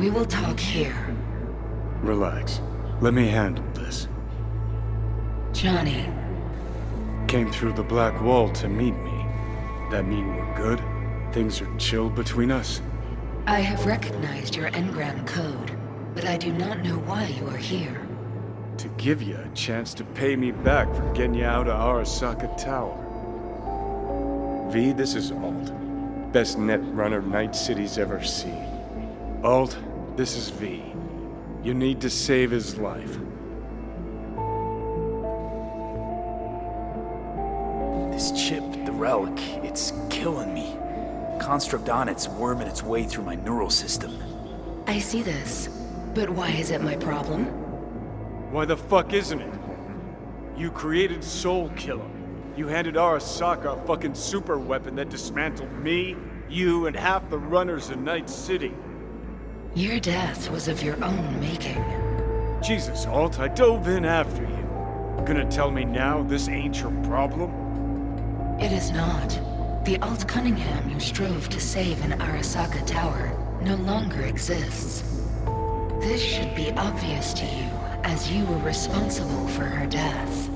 We will talk here. Relax. Let me handle this. Johnny. Came through the black wall to meet me. That mean we're good? Things are chill between us? I have recognized your engram code, but I do not know why you are here. To give you a chance to pay me back for getting you out of Arasaka Tower. V, this is Alt. Best net runner Night City's ever seen. Alt, this is V. You need to save his life. This chip, the relic, it's killing me. Construct on it's worming its way through my neural system. I see this, but why is it my problem? Why the fuck isn't it? You created Soul Killer. You handed Arasaka a fucking super weapon that dismantled me, you, and half the runners in Night City. Your death was of your own making. Jesus, Alt, I dove in after you. Gonna tell me now this ain't your problem? It is not. The Alt Cunningham you strove to save in Arasaka Tower no longer exists. This should be obvious to you, as you were responsible for her death.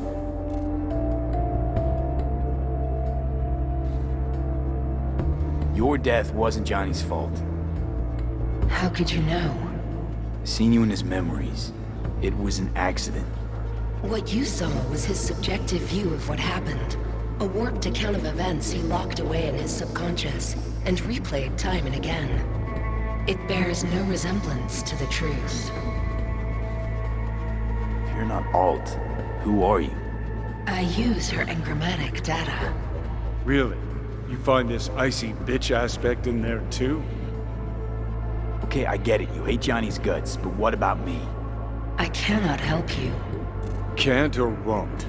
Your death wasn't Johnny's fault. How could you know? Seen you in his memories. It was an accident. What you saw was his subjective view of what happened. A warped account of events he locked away in his subconscious and replayed time and again. It bears no resemblance to the truth. If you're not Alt, who are you? I use her engrammatic data. Really? You find this icy bitch aspect in there too? Okay, I get it. You hate Johnny's guts, but what about me? I cannot help you. Can't or won't?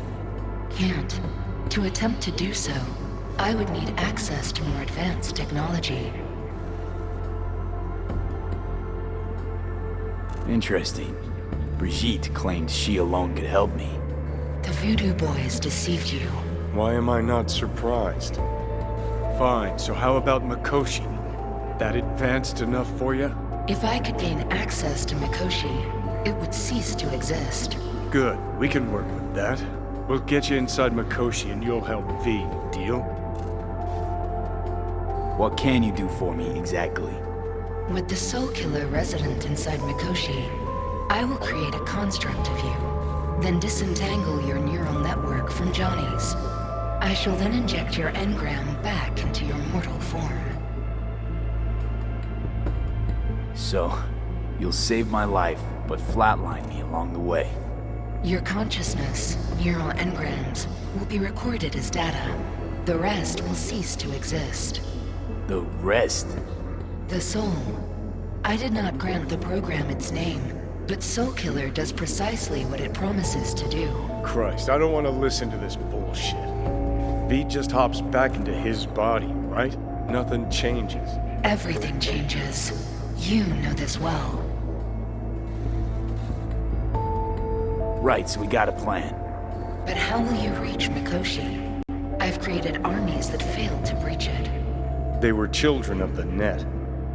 Can't. To attempt to do so, I would need access to more advanced technology. Interesting. Brigitte claimed she alone could help me. The Voodoo Boys deceived you. Why am I not surprised? Fine, so how about Mikoshi? That advanced enough for you? If I could gain access to Mikoshi, it would cease to exist. Good, we can work with that. We'll get you inside Mikoshi and you'll help V, deal? What can you do for me exactly? With the Soul Killer resident inside Mikoshi, I will create a construct of you, then disentangle your neural network from Johnny's. I shall then inject your engram back into your mortal form. So, you'll save my life, but flatline me along the way. Your consciousness, neural engrams, will be recorded as data. The rest will cease to exist. The rest? The soul. I did not grant the program its name, but Soul Killer does precisely what it promises to do. Christ, I don't want to listen to this bullshit. V just hops back into his body, right? Nothing changes. Everything changes. You know this well. Right, so we got a plan. But how will you reach Mikoshi? I've created armies that failed to breach it. They were children of the net.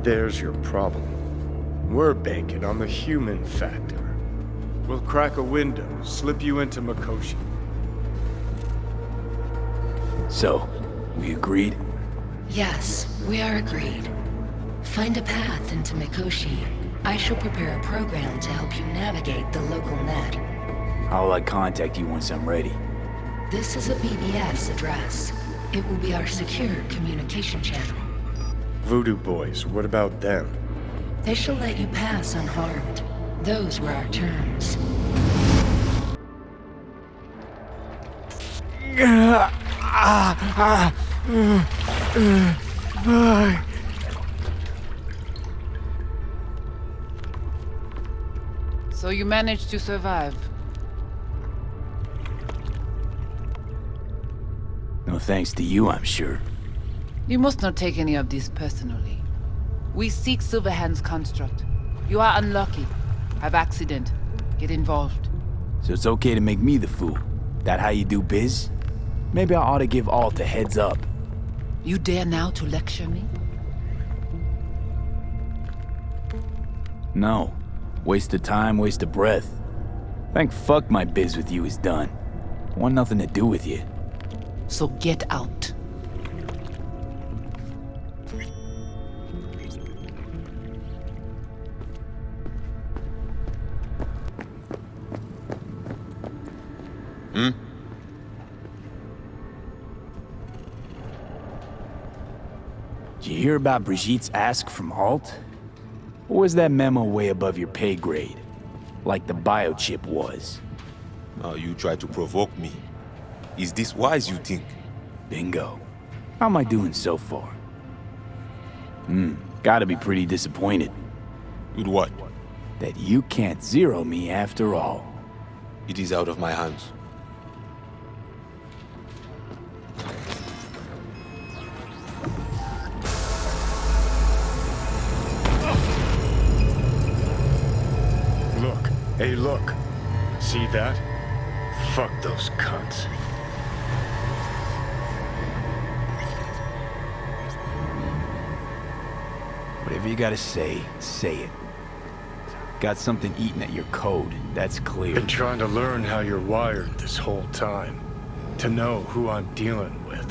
There's your problem. We're banking on the human factor. We'll crack a window, slip you into Mikoshi. So, we agreed? Yes, we are agreed. Find a path into Mikoshi. I shall prepare a program to help you navigate the local net. I'll contact you once I'm ready. This is a BBF's address. It will be our secure communication channel. Voodoo Boys, what about them? They shall let you pass unharmed. Those were our terms. So you managed to survive. No thanks to you, I'm sure. You must not take any of this personally. We seek Silverhand's construct. You are unlucky. Have accident. Get involved. So it's okay to make me the fool. That how you do biz? Maybe I ought to give Alt a heads up. You dare now to lecture me? No. Waste of time, waste of breath. Thank fuck my biz with you is done. Want nothing to do with you. So get out. Did you hear about Brigitte's ask from Alt? Or was that memo way above your pay grade? Like the biochip was? Now you try to provoke me. Is this wise, you think? Bingo. How am I doing so far? Gotta be pretty disappointed. With what? That you can't zero me after all. It is out of my hands. Look. Hey, look. See that? Fuck those cunts. Whatever you gotta say it. Got something eating at your code, that's clear. Been trying to learn how you're wired this whole time. To know who I'm dealing with.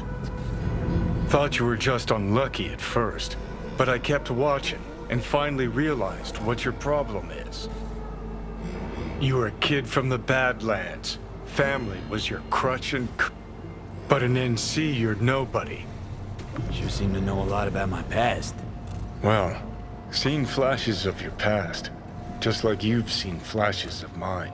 Thought you were just unlucky at first, but I kept watching and finally realized what your problem is. You were a kid from the Badlands. Family was your crutch and but in NC you're nobody. Sure seem to know a lot about my past. Well, seen flashes of your past, just like you've seen flashes of mine.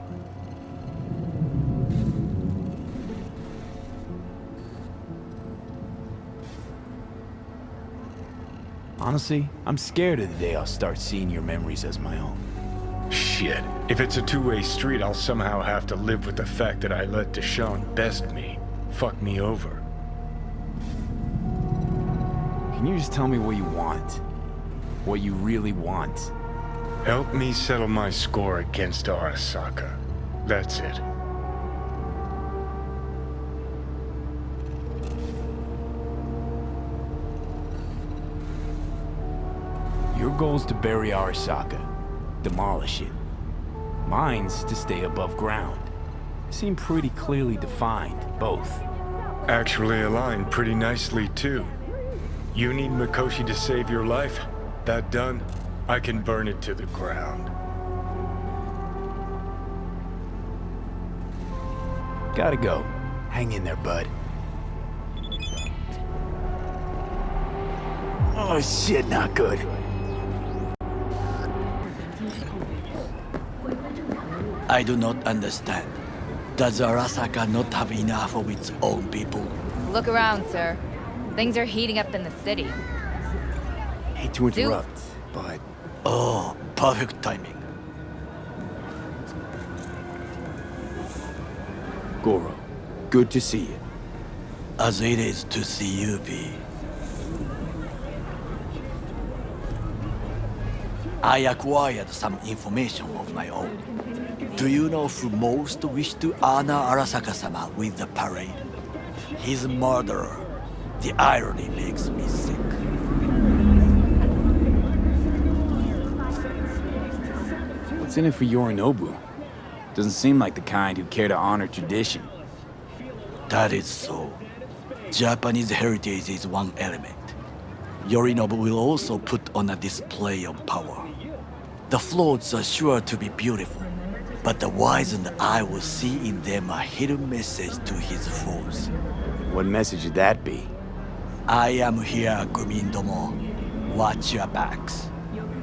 Honestly, I'm scared of the day I'll start seeing your memories as my own. Shit. If it's a two-way street, I'll somehow have to live with the fact that I let Deshaun best me. Fuck me over. Can you just tell me what you want? What you really want? Help me settle my score against Arasaka. That's it. Your goal's to bury Arasaka. Demolish it. Mine's to stay above ground. Seem pretty clearly defined, both. Actually aligned pretty nicely, too. You need Mikoshi to save your life? That done? I can burn it to the ground. Gotta go. Hang in there, bud. Oh shit, not good. I do not understand. Does Arasaka not have enough of its own people? Look around, sir. Things are heating up in the city. Hate to interrupt, but... Oh, perfect timing. Goro, good to see you. As it is to see you, V. I acquired some information of my own. Do you know who most wish to honor Arasaka-sama with the parade? His murderer. The irony makes me sick. What's in it for Yorinobu? Doesn't seem like the kind who care to honor tradition. That is so. Japanese heritage is one element. Yorinobu will also put on a display of power. The floats are sure to be beautiful, but the wizened eye will see in them a hidden message to his foes. What message would that be? I am here, Gumindomo. Watch your backs.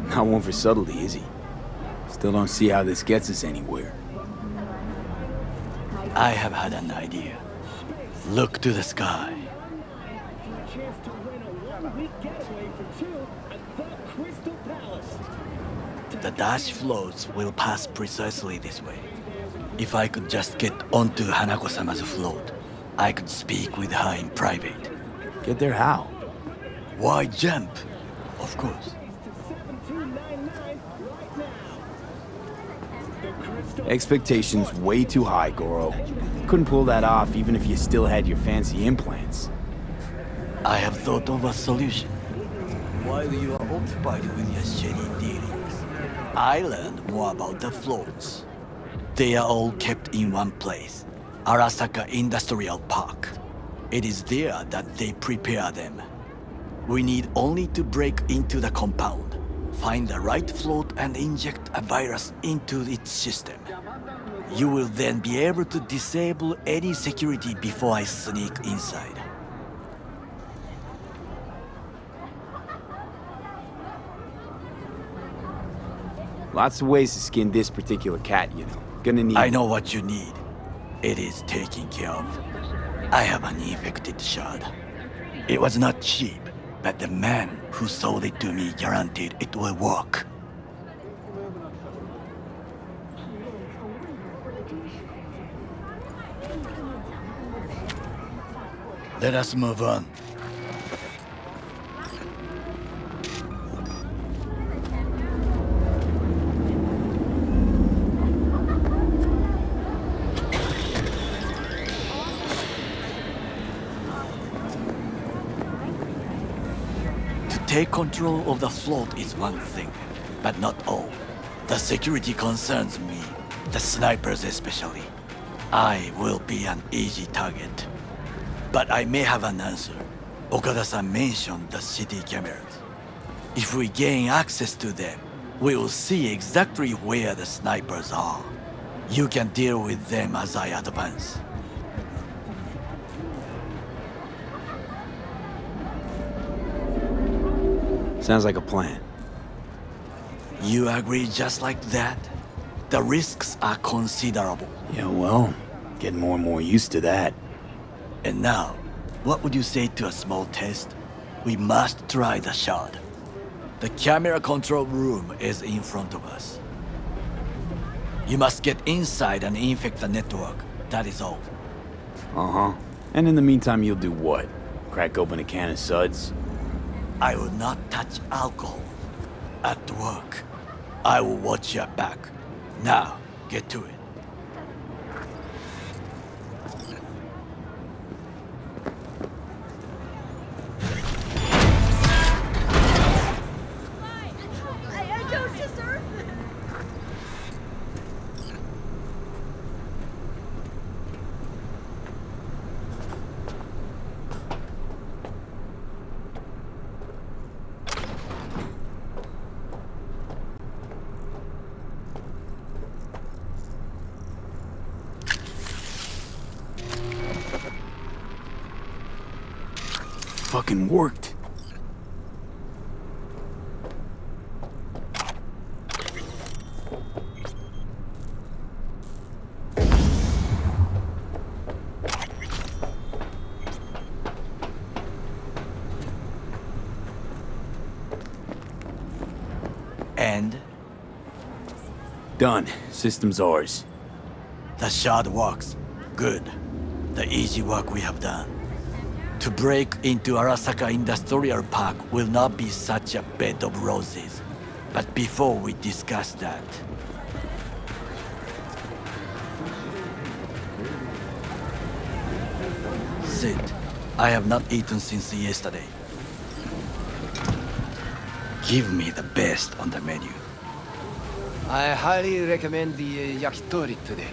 Not one for subtlety, is he? Still don't see how this gets us anywhere. I have had an idea. Look to the sky. The dash floats will pass precisely this way. If I could just get onto Hanako-sama's float, I could speak with her in private. Get there how? Why jump? Of course. Expectations way too high, Goro. Couldn't pull that off even if you still had your fancy implants. I have thought of a solution. While you are occupied with your shady dealings, I learned more about the floats. They are all kept in one place, Arasaka Industrial Park. It is there that they prepare them. We need only to break into the compound, find the right float and inject a virus into its system. You will then be able to disable any security before I sneak inside. Lots of ways to skin this particular cat, you know. Gonna need... I know what you need. It is taken care of. I have an infected shard. It was not cheap, but the man who sold it to me guaranteed it will work. Let us move on. Take control of the float is one thing, but not all. The security concerns me, the snipers especially. I will be an easy target. But I may have an answer. Okada-san mentioned the city cameras. If we gain access to them, we will see exactly where the snipers are. You can deal with them as I advance. Sounds like a plan. You agree just like that? The risks are considerable. Yeah, well, getting more and more used to that. And now, what would you say to a small test? We must try the shard. The camera control room is in front of us. You must get inside and infect the network. That is all. Uh-huh. And in the meantime, you'll do what? Crack open a can of suds? I will not touch alcohol. At work, I will watch your back. Now, get to it. I don't deserve this. Fucking worked. And Done. System's ours. the shard works. Good. The easy work we have done. To break into Arasaka Industrial Park will not be such a bed of roses. But before we discuss that... Sit. I have not eaten since yesterday. Give me the best on the menu. I highly recommend the yakitori today.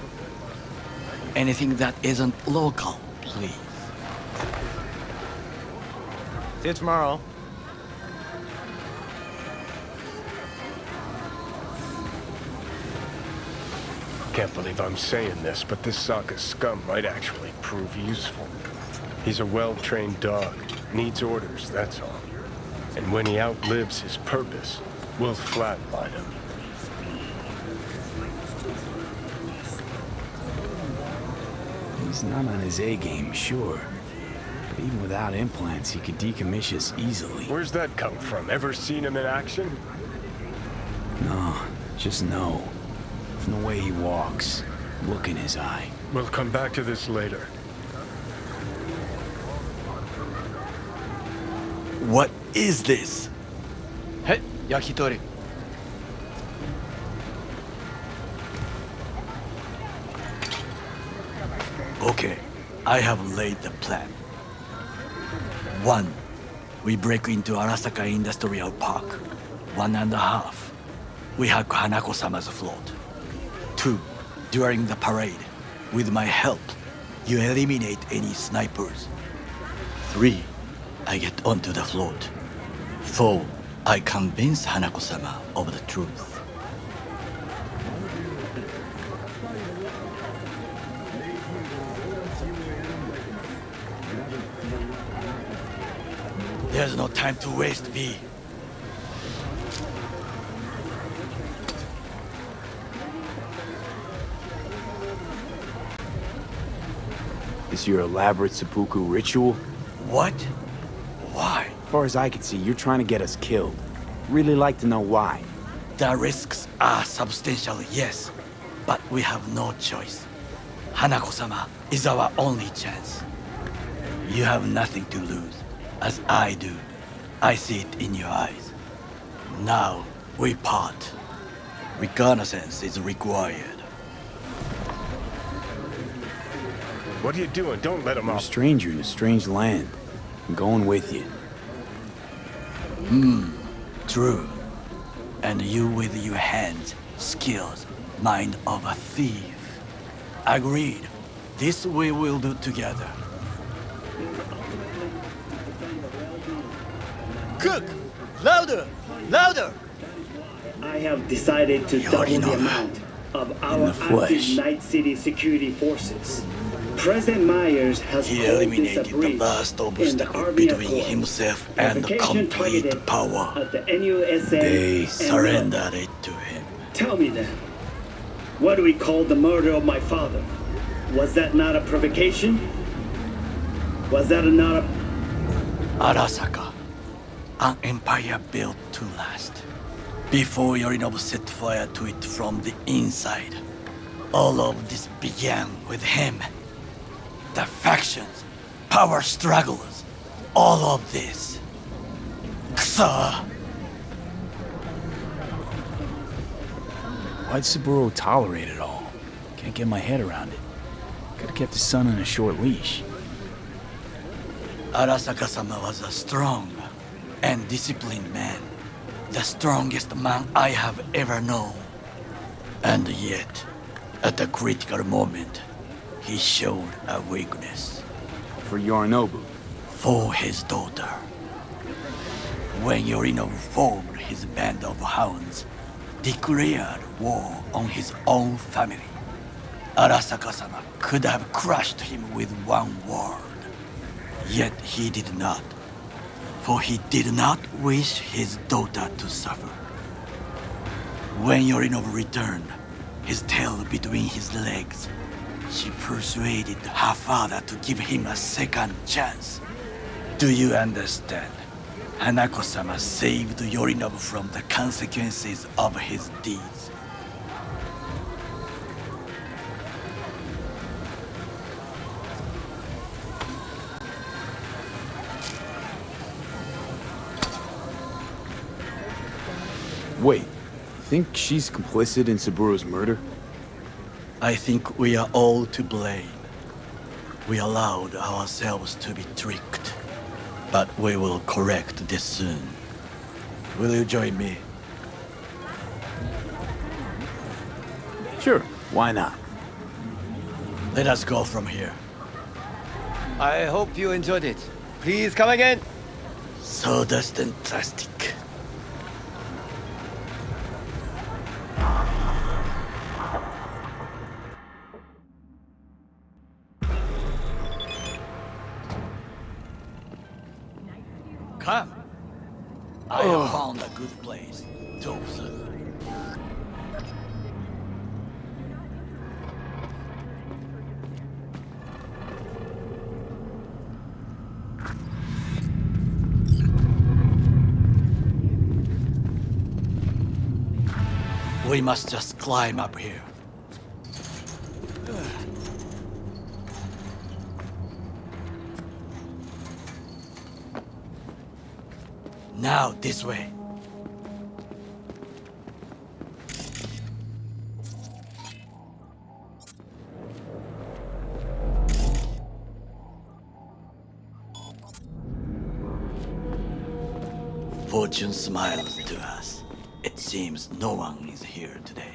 Anything that isn't local, please. See you tomorrow. Can't believe I'm saying this, but this Sokka scum might actually prove useful. He's a well-trained dog. Needs orders, that's all. And when he outlives his purpose, we'll flatline him. He's not on his A-game, sure. But even without implants, he could decommission us easily. Where's that come from? Ever seen him in action? No, just no. From the way he walks, look in his eye. We'll come back to this later. What is this? Hey, yakitori. Okay, I have laid the plan. 1. We break into Arasaka Industrial Park. 1.5. we hack Hanako-sama's float. 2. During the parade, with my help, you eliminate any snipers. 3. I get onto the float. 4. I convince Hanako-sama of the truth. There's no time to waste, V. Is your elaborate seppuku ritual? What? Why? As far as I can see, you're trying to get us killed. Really like to know why. The risks are substantial, yes, but we have no choice. Hanako-sama is our only chance. You have nothing to lose, as I do. I see it in your eyes. Now, we part. Reconnaissance is required. What are you doing? Don't let him You're a off. stranger in a strange land. I'm going with you. True. And you with your hands, skills, mind of a thief. Agreed. This we will do together. Cook! Louder! Louder! I have decided to double the amount of our active Night City security forces. President Myers has He called this a eliminated the breach last in the obstacle Army between Accord. himself and Provocation complete targeted power. at the NUSA They and surrendered it to him. Tell me then, what do we call the murder of my father? Was that not a provocation? Was that not a... Arasaka, an empire built to last. Before Yorinobu set fire to it from the inside, all of this began with him. The factions, power struggles, all of this. Kusa! Why'd Saburo tolerate it all? Can't get my head around it. Could've kept his son on a short leash. Arasaka-sama was a strong and disciplined man. The strongest man I have ever known. And yet, at a critical moment, he showed a weakness. For Yorinobu. For his daughter. When Yorinobu formed his band of hounds, declared war on his own family, Arasaka-sama could have crushed him with one word. Yet he did not. For he did not wish his daughter to suffer. When Yorinobu returned, his tail between his legs, she persuaded her father to give him a second chance. Do you understand? Hanako-sama saved Yorinobu from the consequences of his deeds. Wait, think she's complicit in Saburo's murder? I think we are all to blame. We allowed ourselves to be tricked. But we will correct this soon. Will you join me? Sure, why not? Let us go from here. I hope you enjoyed it. Please come again. Sawdust and plastic. Come. I have found a good place. Joseph. We must just climb up here. Now, this way. Fortune smiles to us. It seems no one is here today.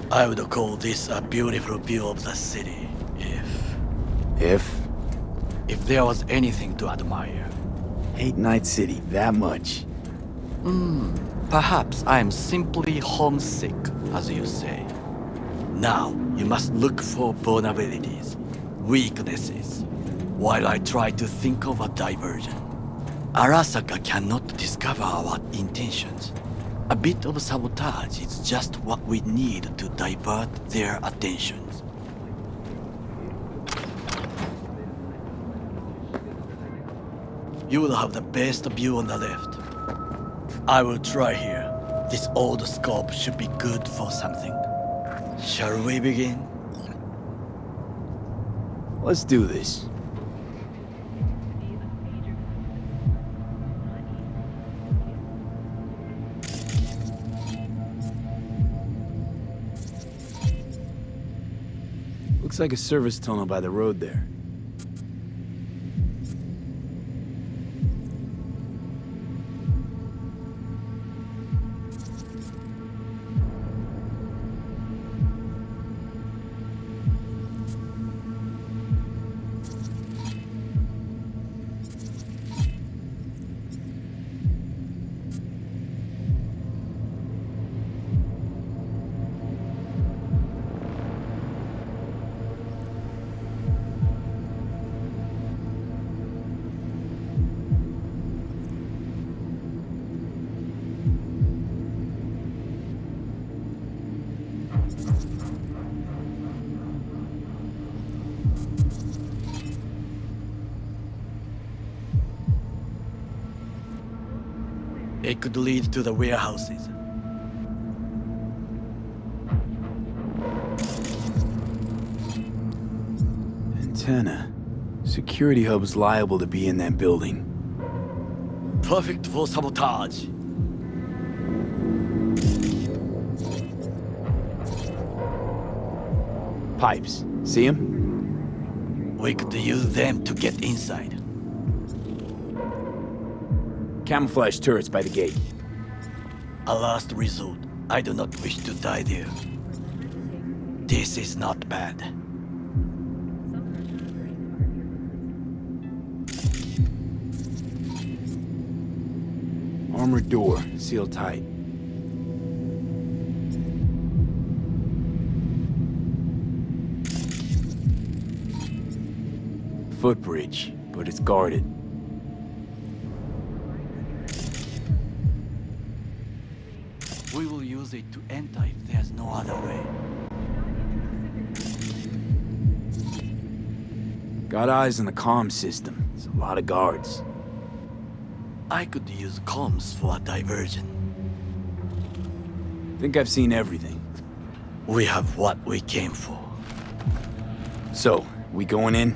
I would call this a beautiful view of the city, if there was anything to admire. Hate Night City that much. Perhaps I am simply homesick, as you say. Now, you must look for vulnerabilities, weaknesses, while I try to think of a diversion. Arasaka cannot discover our intentions. A bit of sabotage is just what we need to divert their attentions. You will have the best view on the left. I will try here. This old scope should be good for something. Shall we begin? Let's do this. Looks like a service tunnel by the road there. It could lead to the warehouses. Antenna. Security hub's liable to be in that building. Perfect for sabotage. Pipes. See 'em? We could use them to get inside. Camouflage turrets by the gate. A last resort. I do not wish to die there. This is not bad. Armored door, sealed tight. Footbridge, but it's guarded. We will use it to enter if there's no other way. Got eyes on the comm system. There's a lot of guards. I could use comms for a diversion. Think I've seen everything. We have what we came for. So, we going in?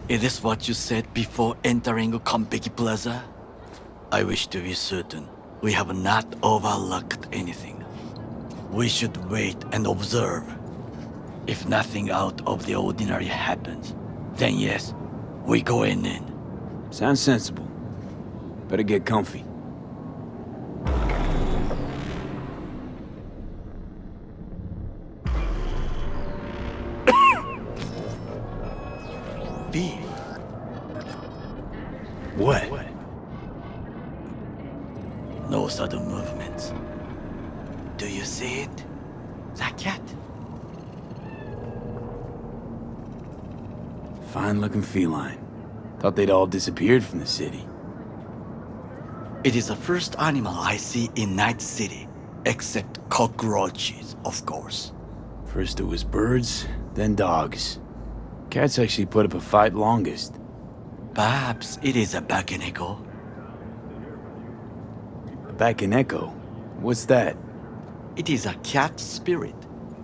Is this what you said before entering Konpeki Plaza? I wish to be certain we have not overlooked anything. We should wait and observe. If nothing out of the ordinary happens, then yes, we go in. Sounds sensible. Better get comfy. B. What? No sudden movements. Do you see it? The cat? Fine-looking feline. Thought they'd all disappeared from the city. It is the first animal I see in Night City, except cockroaches, of course. First it was birds, then dogs. Cats actually put up a fight longest. Perhaps it is a Bakeneko. A Bakeneko? What's that? It is a cat spirit.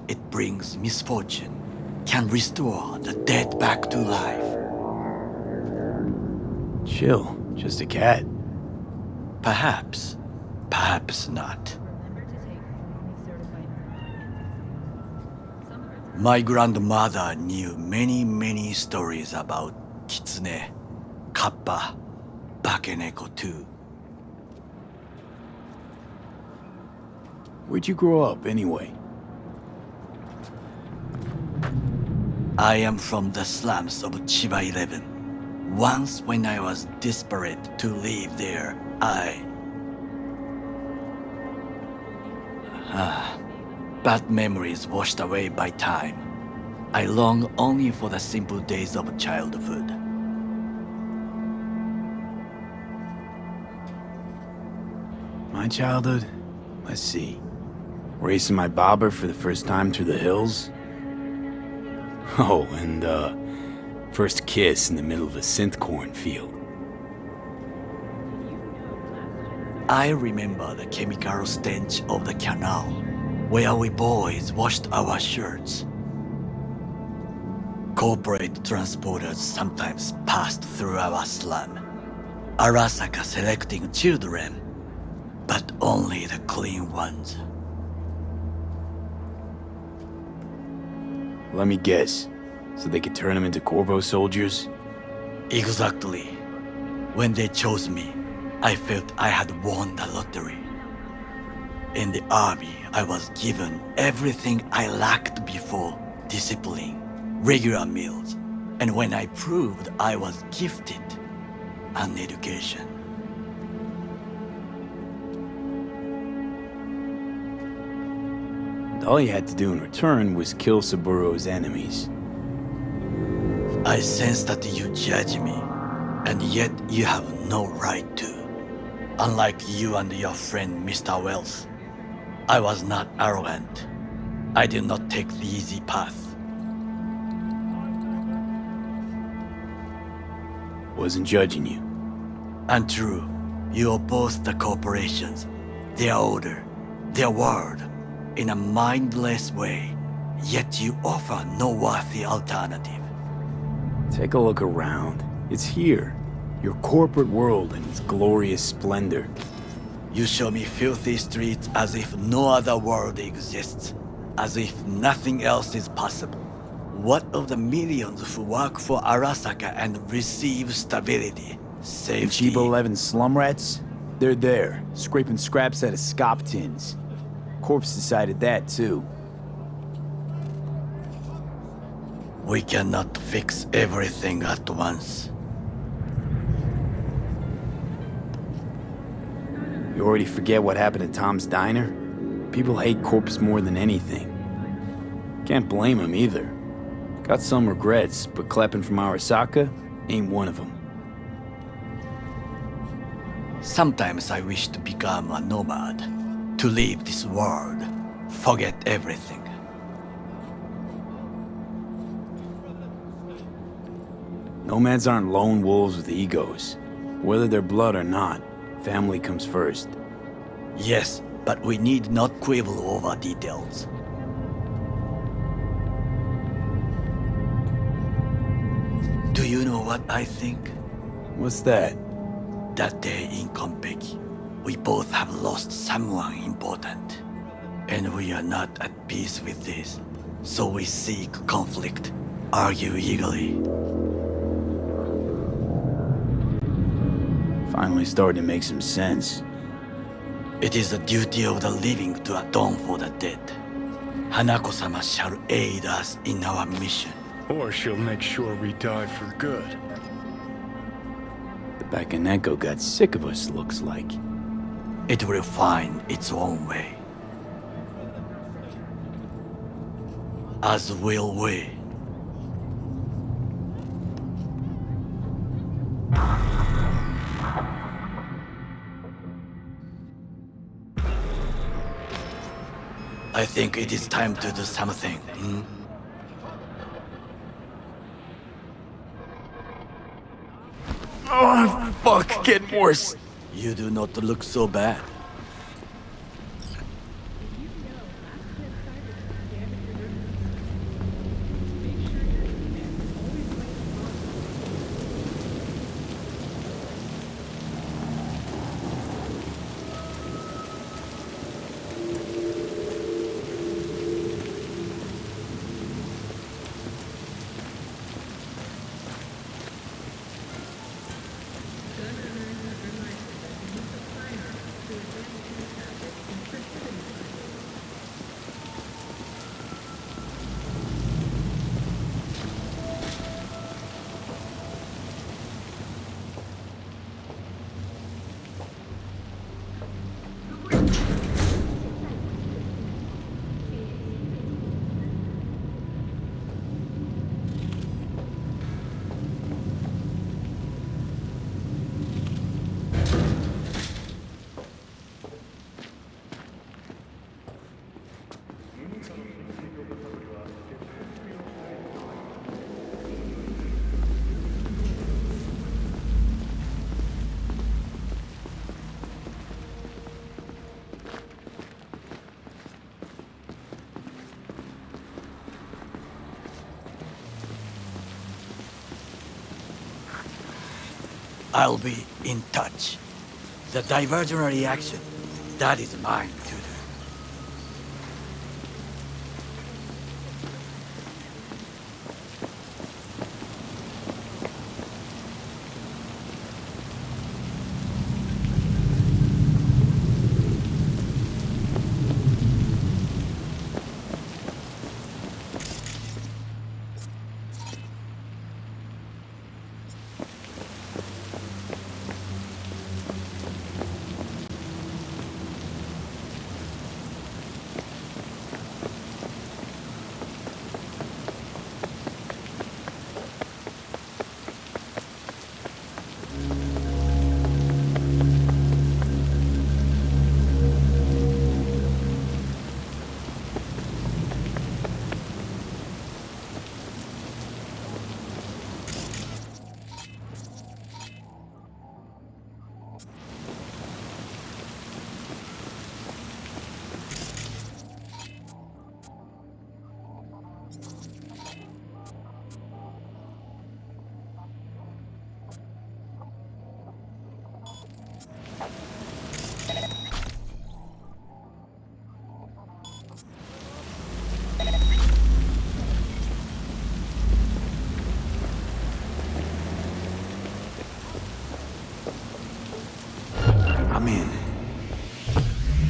It brings misfortune, can restore the dead back to life. Chill, just a cat. Perhaps, perhaps not. My grandmother knew many stories about Kitsune, Kappa, Bakeneko too. Where'd you grow up, anyway? I am from the slums of Chiba 11. Once when I was desperate to live there, bad memories washed away by time. I long only for the simple days of childhood. My childhood? Let's see. Racing my bobber for the first time through the hills? Oh, and, first kiss in the middle of a synth cornfield. I remember the chemical stench of the canal, where we boys washed our shirts. Corporate transporters sometimes passed through our slum, Arasaka selecting children, but only the clean ones. Let me guess. So they could turn them into Corvo soldiers? Exactly. When they chose me, I felt I had won the lottery. In the army, I was given everything I lacked before: discipline, regular meals, and when I proved I was gifted, an education. And all you had to do in return was kill Saburo's enemies. I sense that you judge me, and yet you have no right to. Unlike you and your friend Mr. Wells, I was not arrogant. I did not take the easy path. Wasn't judging you. And true, you oppose the corporations, their order, their word, in a mindless way, yet you offer no worthy alternative. Take a look around. It's here. Your corporate world in its glorious splendor. You show me filthy streets as if no other world exists, as if nothing else is possible. What of the millions who work for Arasaka and receive stability, safety? Chiba 11 slum rats? They're there, scraping scraps out of scop tins. Corpse decided that too. We cannot fix everything at once. You already forget what happened at Tom's Diner? People hate Corpse more than anything. Can't blame him either. Got some regrets, but clapping from Arasaka ain't one of them. Sometimes I wish to become a nomad, to leave this world, forget everything. Nomads aren't lone wolves with egos. Whether they're blood or not, family comes first. Yes, but we need not quibble over details. Do you know what I think? What's that? That day in Konpeki, we both have lost someone important. And we are not at peace with this. So we seek conflict, argue eagerly. Finally starting to make some sense. It is the duty of the living to atone for the dead. Hanako-sama shall aid us in our mission. Or she'll make sure we die for good. The Bakeneko got sick of us, looks like. It will find its own way. As will we. I think it is time to do something. Fuck, getting worse. You do not look so bad. I'll be in touch. The diversionary action, that is mine to do. I'm in.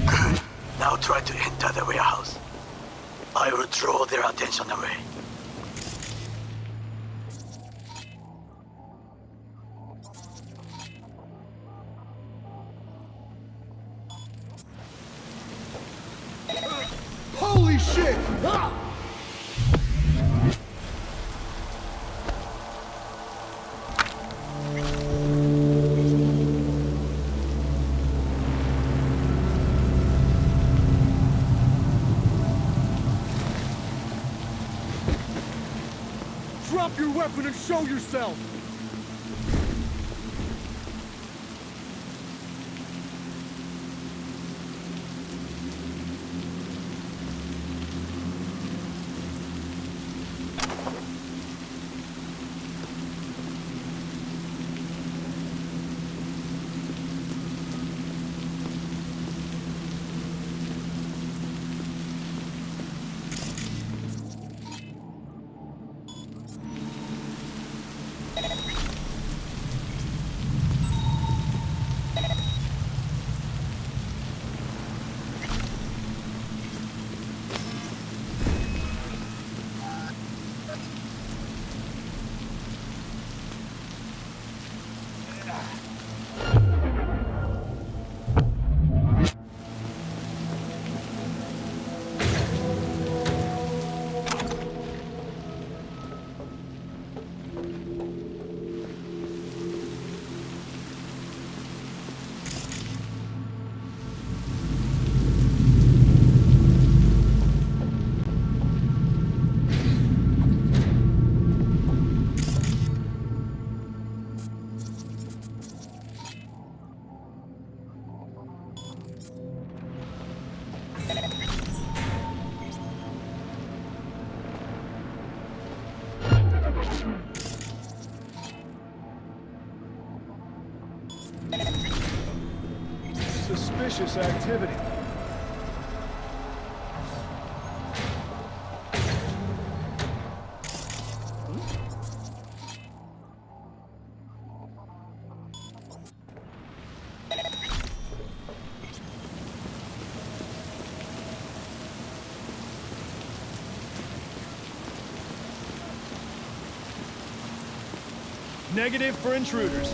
Good. Now try to enter the warehouse. I will draw their attention away. Holy shit! Drop your weapon and show yourself! suspicious activity. Negative for intruders.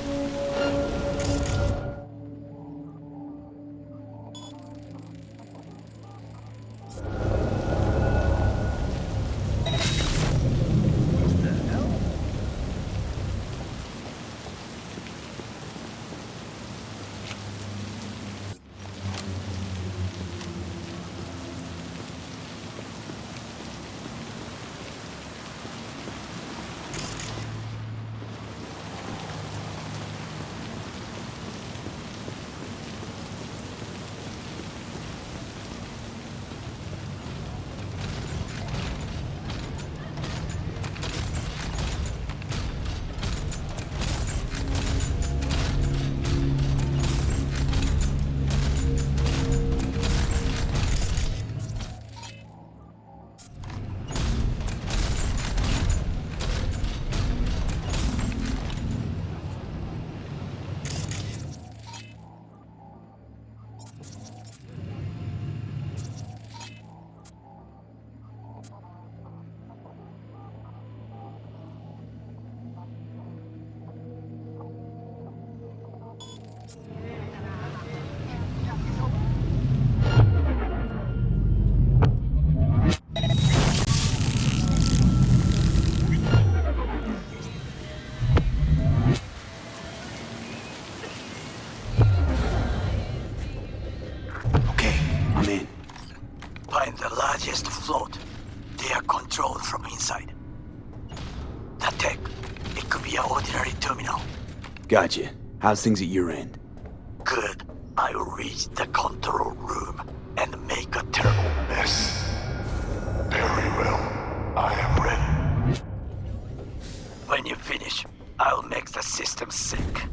Find the largest float. They are controlled from inside. That tech, it could be an ordinary terminal. Gotcha. How's things at your end? Good. I'll reach the control room and make a terrible mess. Very well. I am ready. When you finish, I'll make the system sick.